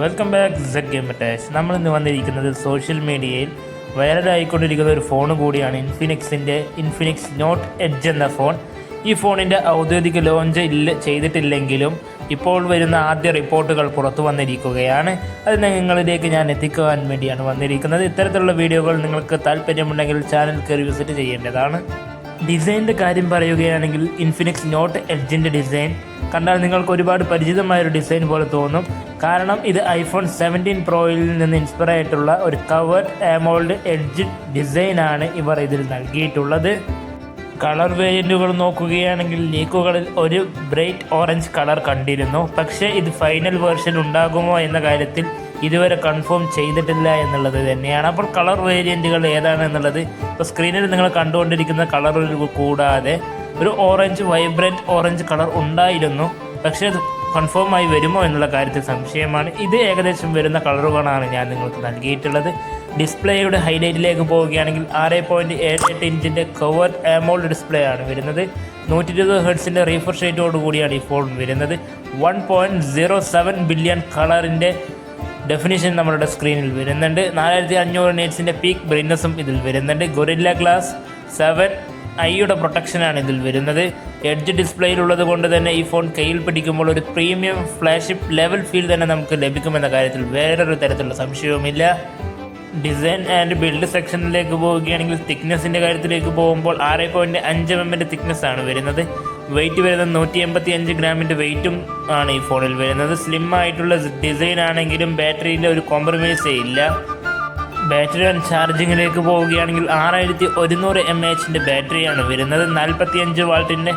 Welcome back set game attach. നമ്മളിന്ന് വന്നിരിക്കുന്നത് social മീഡിയയിൽ വൈറലായിക്കൊണ്ടിരിക്കുന്ന ഒരു ഫോൺ കൂടിയാണ് ഇൻഫിനിക്സ് നോട്ട് എഡ്ജ് എന്ന ഫോൺ. ഈ ഫോണിൻ്റെ ഔദ്യോഗിക ലോഞ്ച് ചെയ്തിട്ടില്ലെങ്കിലും ഇപ്പോൾ വരുന്ന ആദ്യ റിപ്പോർട്ടുകൾ പുറത്തു വന്നിരിക്കുകയാണ്. അത് നിങ്ങളിലേക്ക് ഞാൻ എത്തിക്കുവാൻ വേണ്ടിയാണ് വന്നിരിക്കുന്നത്. ഇത്തരത്തിലുള്ള വീഡിയോകൾ നിങ്ങൾക്ക് താല്പര്യമുണ്ടെങ്കിൽ ചാനൽ കയറി വിസിറ്റ് ചെയ്യേണ്ടതാണ്. ഡിസൈനിൻ്റെ കാര്യം പറയുകയാണെങ്കിൽ ഇൻഫിനിക്സ് നോട്ട് എഡ്ജിൻ്റെ ഡിസൈൻ കണ്ടാൽ നിങ്ങൾക്ക് ഒരുപാട് പരിചിതമായൊരു ഡിസൈൻ പോലെ തോന്നും. കാരണം ഇത് ഐഫോൺ 17 പ്രോയിൽ നിന്ന് ഇൻസ്പയർ ആയിട്ടുള്ള ഒരു കവേർഡ് AMOLED എഡ്ജ് ഡിസൈനാണ് ഇവർ ഇതിൽ നൽകിയിട്ടുള്ളത്. കളർ വേരിയൻറ്റുകൾ നോക്കുകയാണെങ്കിൽ ലീക്കുകളിൽ ഒരു ബ്രൈറ്റ് ഓറഞ്ച് കളർ കണ്ടിരുന്നു. പക്ഷേ ഇത് ഫൈനൽ വേർഷൻ ഉണ്ടാകുമോ എന്ന കാര്യത്തിൽ ഇതുവരെ കൺഫേം ചെയ്തിട്ടില്ല എന്നുള്ളത് തന്നെയാണ്. അപ്പോൾ കളർ വേരിയൻറ്റുകൾ ഏതാണെന്നുള്ളത് ഇപ്പോൾ സ്ക്രീനിൽ നിങ്ങൾ കണ്ടുകൊണ്ടിരിക്കുന്ന കളറുകൾ കൂടാതെ ഒരു വൈബ്രൻറ്റ് ഓറഞ്ച് കളർ ഉണ്ടായിരുന്നു. പക്ഷേ അത് കൺഫേം ആയി വരുമോ എന്നുള്ള കാര്യത്തിൽ സംശയമാണ്. ഇത് ഏകദേശം വരുന്ന കളറുകളാണ് ഞാൻ നിങ്ങൾക്ക് നൽകിയിട്ടുള്ളത്. ഡിസ്പ്ലേയുടെ ഹൈലൈറ്റിലേക്ക് പോവുകയാണെങ്കിൽ 6.78 ഇഞ്ചിൻ്റെ കവേർഡ് AMOLED ഡിസ്പ്ലേ ആണ് വരുന്നത്. 120 ഹെർട്സിൻ്റെ റീഫ്രഷ് റേറ്റോട് കൂടിയാണ് ഈ ഫോൺ വരുന്നത്. 1.07 ബില്യൺ കളറിൻ്റെ ഡെഫിനിഷൻ നമ്മളുടെ സ്ക്രീനിൽ വരുന്നുണ്ട്. 4500 നിറ്റ്സിൻ്റെ പീക്ക് ബ്രൈറ്റ്നസ്സും ഇതിൽ വരുന്നുണ്ട്. ഗൊറില്ല ഗ്ലാസ് 7i പ്രൊട്ടക്ഷനാണ് ഇതിൽ വരുന്നത്. എഡ്ജ് ഡിസ്പ്ലേയിലുള്ളത് കൊണ്ട് തന്നെ ഈ ഫോൺ കയ്യിൽ പിടിക്കുമ്പോൾ ഒരു പ്രീമിയം ഫ്ലാഗ്ഷിപ്പ് ലെവൽ ഫീൽ തന്നെ നമുക്ക് ലഭിക്കുമെന്ന കാര്യത്തിൽ വേറൊരു തരത്തിലുള്ള സംശയവുമില്ല. ഡിസൈൻ ആൻഡ് ബിൽഡ് സെക്ഷനിലേക്ക് പോവുകയാണെങ്കിൽ തിക്നെസ്സിൻ്റെ കാര്യത്തിലേക്ക് പോകുമ്പോൾ 6.5 mm തിക്നെസ് ആണ് വരുന്നത്. വെയിറ്റ് വരുന്നത് 185 ഗ്രാമിൻ്റെ വെയിറ്റും ആണ് ഈ ഫോണിൽ വരുന്നത്. സ്ലിം ആയിട്ടുള്ള ഡിസൈൻ ആണെങ്കിലും ബാറ്ററിയിൽ ഒരു കോംപ്രമൈസേ ഇല്ല. ബാറ്ററി ആൻഡ് ചാർജിങ്ങിലേക്ക് പോവുകയാണെങ്കിൽ 6100 mAh ബാറ്ററിയാണ് വരുന്നത്. 45 വാട്ടിൻ്റെ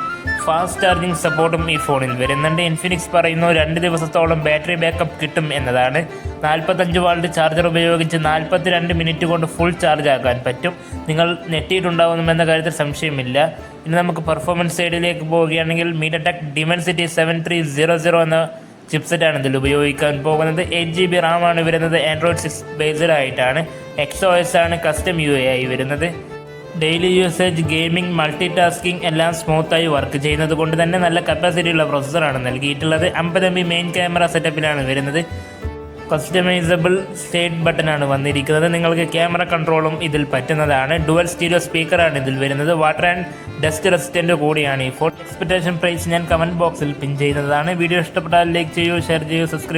ഫാസ്റ്റ് ചാർജിങ് സപ്പോർട്ടും ഈ ഫോണിൽ വരുന്നുണ്ട്. ഇൻഫിനിക്സ് പറയുന്നു 2 ദിവസത്തോളം ബാറ്ററി ബാക്കപ്പ് കിട്ടും എന്നതാണ്. 45 വാട്ട് ചാർജർ ഉപയോഗിച്ച് 42 മിനിറ്റ് കൊണ്ട് ഫുൾ ചാർജ് ആക്കാൻ പറ്റും. നിങ്ങൾ നെറ്റിയിട്ടുണ്ടാവുമെന്ന കാര്യത്തിൽ സംശയമില്ല. ഇനി നമുക്ക് പെർഫോമൻസ് സൈഡിലേക്ക് പോവുകയാണെങ്കിൽ MediaTek Dimensity 7300 എന്ന ചിപ്സെറ്റാണ് ഇതിൽ ഉപയോഗിക്കാൻ പോകുന്നത്. 8GB RAM ആണ് വരുന്നത്. Android 6 ബേസ്ഡ് ആയിട്ടാണ്. XOS ആണ് കസ്റ്റം UI വരുന്നത്. Daily usage, gaming, multi tasking എല്ലാം സ്മൂത്തായി വർക്ക് ചെയ്യുന്നത് കൊണ്ട് തന്നെ നല്ല കപ്പാസിറ്റിയുള്ള പ്രൊസസ്സറാണ് നൽകിയിട്ടുള്ളത്. 50MP മെയിൻ ക്യാമറ സെറ്റപ്പിലാണ് വരുന്നത്. കസ്റ്റമൈസബിൾ സ്റ്റേറ്റ് ബട്ടനാണ് വന്നിരിക്കുന്നത്. നിങ്ങൾക്ക് ക്യാമറ കൺട്രോളും ഇതിൽ പറ്റുന്നതാണ്. ഡുവൽ സ്റ്റീരിയോ സ്പീക്കറാണ് ഇതിൽ വരുന്നത്. വാട്ടർ ആൻഡ് ഡസ്റ്റ് റെസിസ്റ്റൻ്റ് കൂടിയാണ് ഈ ഫോൺ. എക്സ്പെക്ടേഷൻ പ്രൈസ് ഞാൻ കമൻറ്റ് ബോക്സിൽ പിൻ ചെയ്യുന്നതാണ്. വീഡിയോ ഇഷ്ടപ്പെട്ടാൽ ലൈക്ക് ചെയ്യൂ, ഷെയർ ചെയ്യൂ, സബ്സ്ക്രൈബ്